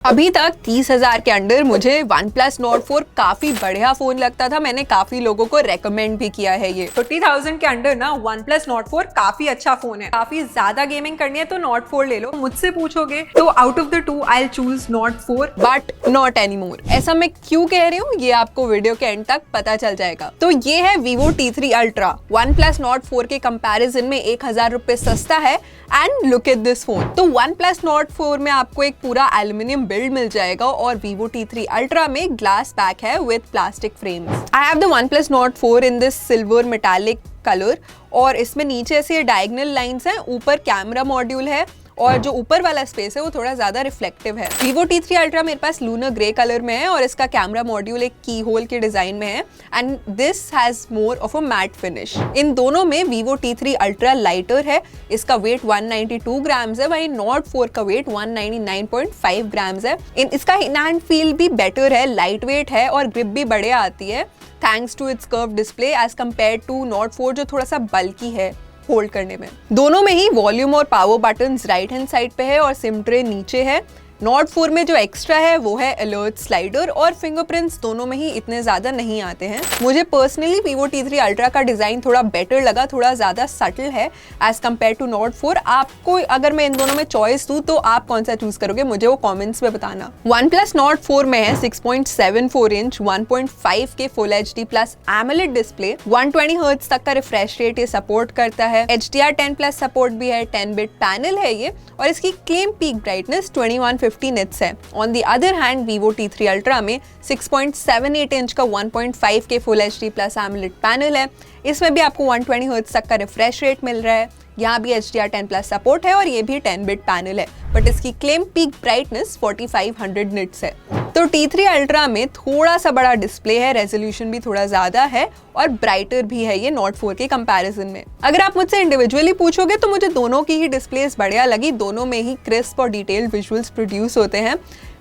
अभी तक 30,000 के अंडर मुझे OnePlus Nord 4 काफी बढ़िया फोन लगता था। मैंने काफी लोगों को रेकमेंड भी किया है ये। 30,000 के अंडर ना OnePlus Nord 4 काफी अच्छा फोन है। काफी ज्यादा गेमिंग करनी है तो Nord 4 ले लो। मुझसे पूछोगे तो out of the two I choose Nord 4 but not anymore. ऐसा मैं क्यों कह रही हूँ ये आपको वीडियो के एंड तक पता चल जाएगा। तो ये है Vivo T3 Ultra। OnePlus Nord 4 के कंपैरिजन में 1,000 रुपए सस्ता है। And look at this phone. तो OnePlus Nord 4 में आपको एक पूरा एल्यूमिनियम बिल्ड मिल जाएगा और Vivo T3 Ultra में ग्लास पैक है with plastic frames. I have the OnePlus Nord 4 in this silver metallic colour और इसमें नीचे ऐसे डायगोनल लाइंस हैं, ऊपर कैमरा मॉड्यूल है और जो ऊपर वाला स्पेस है वो थोड़ा ज्यादा रिफ्लेक्टिव है। Vivo T3 Ultra मेरे पास लूनर ग्रे कलर में है और इसका कैमरा मॉड्यूल एक की होल के डिजाइन में है and this has more of a matte finish. इन दोनों में Vivo T3 Ultra लाइटर है, इसका वेट 192 ग्राम्स है, वहीं Nord 4 का वेट 199.5 ग्राम्स है। इसका हैंड फील भी बेटर है, लाइट वेट है और ग्रिप भी बढ़िया आती है thanks to its curve display as compare to Nord 4 जो थोड़ा सा बल्की है होल्ड करने में। दोनों में ही वॉल्यूम और power buttons right hand side पे है और सिम ट्रे नीचे है। Nord 4 में जो एक्स्ट्रा है वो है अलर्ट स्लाइडर और फिंगरप्रिंट्स दोनों में ही इतने ज्यादा नहीं आते हैं। मुझे पर्सनली Vivo T3 Ultra का डिजाइन थोड़ा बेटर लगा, थोड़ा ज्यादा सटल है एज कम्पेयर टू Nord 4। आपको अगर मैं इन दोनों में चॉइस दूं तो आप कौन सा चूज करोगे मुझे वो कमेंट्स में बताना। OnePlus Nord 4 में है 6.74 इंच 1.5 के full HD plus AMOLED display, 120 hertz तक का रिफ्रेश रेट ये सपोर्ट करता है, HDR10 प्लस सपोर्ट भी है, 10 बिट पैनल है ये और इसकी क्लेम पीक ब्राइटनेस 2150 निट्स है। On the other hand Vivo T3 Ultra में 6.78 इंच का 1.5 के full HD plus AMOLED panel है, इसमें भी आपको 120 हर्ट्ज तक का रिफ्रेश रेट मिल रहा है, यहाँ भी HDR10 प्लस सपोर्ट है और ये भी 10 बिट पैनल है बट इसकी क्लेम पीक ब्राइटनेस 4500 निट्स है। तो T3 Ultra में थोड़ा सा बड़ा डिस्प्ले है, रेजोल्यूशन भी थोड़ा ज्यादा है और ब्राइटर भी है ये Nord 4 के कंपैरिजन में। अगर आप मुझसे इंडिविजुअली पूछोगे तो मुझे दोनों की ही डिस्प्लेस बढ़िया लगी, दोनों में ही क्रिस्प और डिटेल्ड विजुअल्स प्रोड्यूस होते हैं।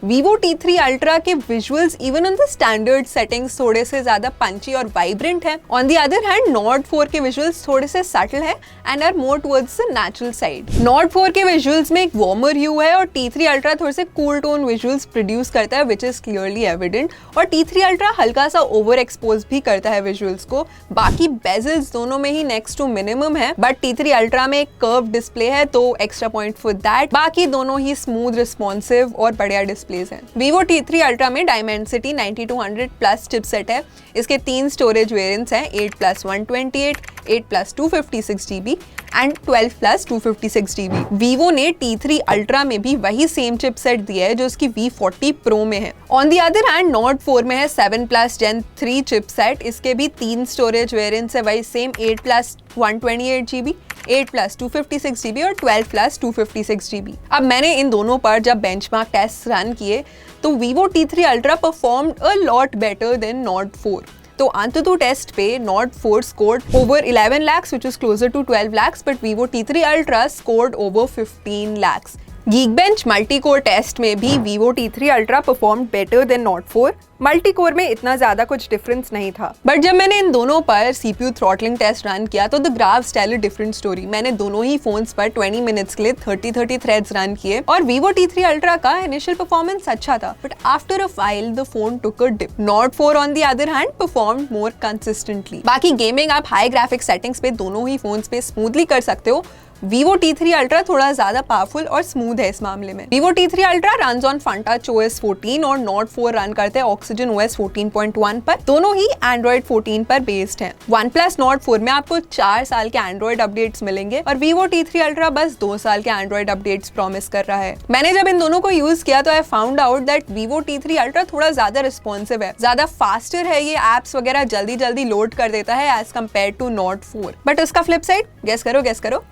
Vivo T3 Ultra के visuals even on the standard settings थोड़े से ज्यादा पंची और वाइब्रेंट है। On the other hand Nord 4 के विजुअल्स थोड़े से सटल है and are more towards the natural side. Nord 4 के विजुअल्स में एक वार्मर ह्यू है और T3 Ultra थोड़े से कूल टोन विजुअल्स प्रोड्यूस करता है विच इज क्लियरली एविडेंट और T3 Ultra हल्का सा ओवर एक्सपोज भी करता है विजुअल्स को। बाकी बेजल्स दोनों में ही नेक्स्ट टू मिनिमम है बट T3 Ultra में एक कर्व डिस्प्ले है तो एक्स्ट्रा पॉइंट फॉर दैट। बाकी दोनों ही स्मूथ रिस्पॉन्सिव और बढ़िया डिस्प्लेस है। Vivo T3 Ultra में Dimensity 9200 प्लस चिपसेट है, इसके 3 स्टोरेज वेरिएंट्स हैं, 8+128, 8+256 GB एंड 12+256 GB। Vivo ने T3 Ultra में भी वही सेम चिपसेट दिया है जो उसकी V40 Pro में है। On the other hand Nord 4 में है 7+ Gen 3 चिपसेट, इसके भी 3 स्टोरेज वेरिएंट्स है, वही सेम 8+128 GB, 8+256 GB और 12+256 GB। अब मैंने इन दोनों पर जब बेंचमार्क टेस्ट रन किए तो Vivo T3 Ultra performed a lot better than Nord 4। तो AnTuTu टेस्ट पे Nord 4 scored over 11 lakhs which was closer to 12 lakhs but Vivo T3 Ultra scored over 15 lakhs। Geekbench multicore test में भी Vivo T3 Ultra performed better than Nord 4। Multi-core में इतना ज्यादा कुछ difference नहीं था बट जब मैंने इन दोनों पर CPU थ्रॉटलिंग टेस्ट रन किया तो the graphs tell a different story. मैंने दोनों ही फोन्स पर 20 मिनट्स के लिए 30 थ्रेड्स रन किए और Vivo T3 Ultra का इनिशियल परफॉर्मेंस अच्छा था but after a while the phone took a dip. Nord 4 on the other hand performed more consistently. बाकी गेमिंग आप हाई ग्राफिक सेटिंग्स पे दोनों ही फोन्स पे स्मूथली कर सकते हो। Vivo T3 Ultra थोड़ा ज्यादा पावरफुल और स्मूथ है इस मामले में। Vivo T3 Ultra runs on FunTouch OS 14 और Nord 4 रन करते हैं Oxygen OS 14.1 पर, दोनों ही Android 14 पर बेस्ड हैं। OnePlus Nord 4 में आपको 4 साल के Android अपडेट्स मिलेंगे और Vivo T3 Ultra बस 2 साल के Android अपडेट्स प्रॉमिस कर रहा है। मैंने जब इन दोनों को यूज किया तो I found out that Vivo T3 Ultra थोड़ा ज्यादा रिस्पॉन्सिव है, ज्यादा फास्टर है, ये एप्स वगैरह जल्दी लोड कर देता है as compare to Nord 4। But उसका फ्लिप साइड गेस करो।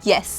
Yes,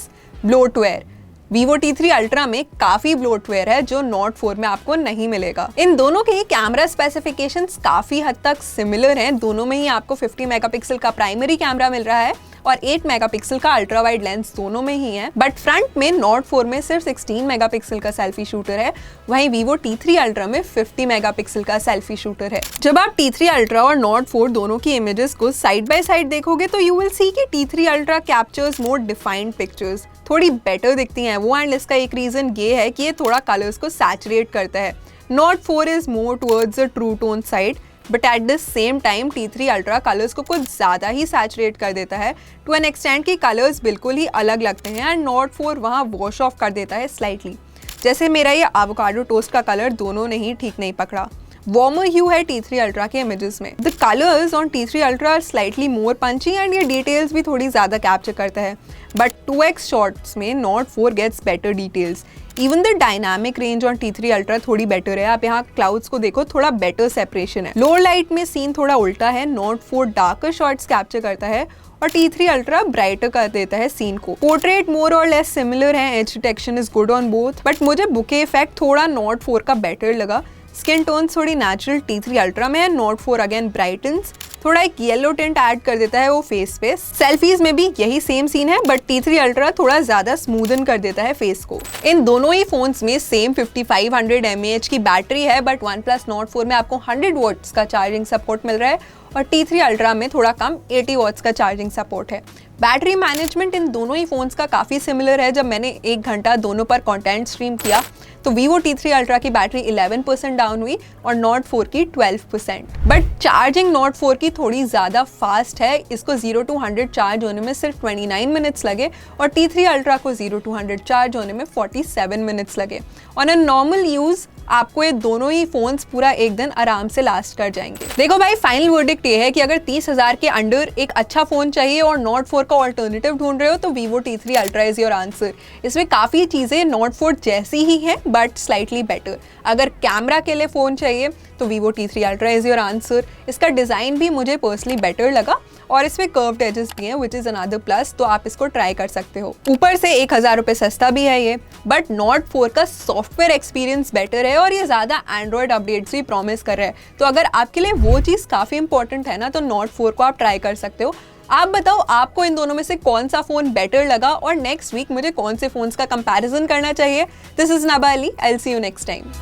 bloatware. Vivo T3 Ultra में काफी ब्लोटवेयर है जो Nord 4 में आपको नहीं मिलेगा। इन दोनों के कैमरा स्पेसिफिकेशंस काफी हद तक सिमिलर हैं, दोनों में ही आपको 50 मेगापिक्सल का प्राइमरी कैमरा मिल रहा है और 8 मेगापिक्सल का अल्ट्रा वाइड लेंस दोनों में ही है बट फ्रंट में Nord 4 में सिर्फ 16 मेगापिक्सल का सेल्फी शूटर है, वहीं Vivo T3 Ultra में 50 मेगापिक्सल का सेल्फी शूटर है। जब आप T3 Ultra और Nord 4 दोनों की इमेजेस को साइड बाय साइड देखोगे तो यू विल सी कि T3 Ultra कैप्चर्स मोर डिफाइंड पिक्चर्स थोड़ी बेटर दिखती हैं वो, एंड इसका एक रीज़न ये है कि ये थोड़ा कलर्स को सैचुरेट करता है। Nord 4 is more towards the true tone side, but at the same time T3 Ultra colours को कुछ ज़्यादा ही सैचुरेट कर देता है टू एन एक्सटेंड कि कलर्स बिल्कुल ही अलग लगते हैं, एंड Nord 4 वहाँ वॉश ऑफ कर देता है स्लाइटली। जैसे मेरा ये एवोकाडो टोस्ट का कलर दोनों ने ही ठीक नहीं पकड़ा। वार्मर ह्यू है T3 Ultra के इमेजेस में। The colours on T3 Ultra are slightly more punchy and ये डिटेल्स भी थोड़ी ज़्यादा कैप्चर करता है, बट 2x शॉट्स में Nord 4 gets better details. Even the dynamic range on T3 Ultra थोड़ी बेटर है। आप यहाँ क्लाउड्स को देखो, थोड़ा बेटर सेपरेशन है। लोअर लाइट में सीन थोड़ा उल्टा है, Nord 4 डार्कर शॉट्स कैप्चर करता है और T3 Ultra ब्राइटर कर देता है सीन को। पोर्ट्रेट मोर और लेस सिमिलर है, as detection is good on both, but मुझे बुके इफेक्ट थोड़ा Nord 4 का बेटर लगा। स्किन टोन थोड़ी नेचुरल T3 Ultra में है, Nord 4 अगेन ब्राइटन्स, थोड़ा एक येलो टिंट ऐड कर देता है वो फेस पे। सेल्फीज में भी यही सेम सीन है, बट T3 Ultra थोड़ा ज्यादा स्मूदन कर देता है फेस को। इन दोनों ही फोन्स में सेम 5500 mAh की बैटरी है, बट OnePlus Nord 4 में आपको 100 वॉट्स का चार्जिंग सपोर्ट मिल रहा है और T3 Ultra में थोड़ा कम 80 वॉट्स का चार्जिंग सपोर्ट है। बैटरी मैनेजमेंट इन दोनों ही फोन्स का काफ़ी सिमिलर है। जब मैंने 1 घंटा दोनों पर कंटेंट स्ट्रीम किया तो Vivo T3 Ultra की बैटरी 11% डाउन हुई और Nord 4 की 12%। बट चार्जिंग Nord 4 की थोड़ी ज़्यादा फास्ट है, इसको 0 to 100 चार्ज होने में सिर्फ 29 मिनट्स लगे और T3 Ultra को 0 to 100 चार्ज होने में 47 मिनट्स लगे। ऑन अ नॉर्मल यूज़ आपको ये दोनों ही फोन्स पूरा एक दिन आराम से लास्ट कर जाएंगे। देखो भाई, फाइनल वर्डिक्ट ये है कि अगर 30,000 के अंडर एक अच्छा फोन चाहिए और Nord 4 का ऑल्टरनेटिव ढूंढ रहे हो तो Vivo T3 Ultra is your answer. इसमें काफ़ी चीज़ें Nord 4 जैसी ही हैं बट स्लाइटली बेटर। अगर कैमरा के लिए फ़ोन चाहिए तो Vivo T3 Ultra is your answer. इसका डिज़ाइन भी मुझे पर्सनली बेटर लगा और इसमें कर्व्ड एजेस भी हैं, विच इज़ अनदर प्लस, तो आप इसको ट्राई कर सकते हो। ऊपर से 1000 रुपये सस्ता भी है ये, बट Nord 4 का सॉफ्टवेयर एक्सपीरियंस बेटर है और ये ज़्यादा एंड्रॉयड अपडेट्स भी प्रॉमिस कर रहा है। तो अगर आपके लिए वो चीज़ काफ़ी इंपॉर्टेंट है ना, तो Nord 4 को आप ट्राई कर सकते हो। आप बताओ आपको इन दोनों में से कौन सा फ़ोन बेटर लगा और नेक्स्ट वीक मुझे कौन से फ़ोन्स का कंपैरिजन करना चाहिए। दिस इज़ नबा Ali, I will see you next time.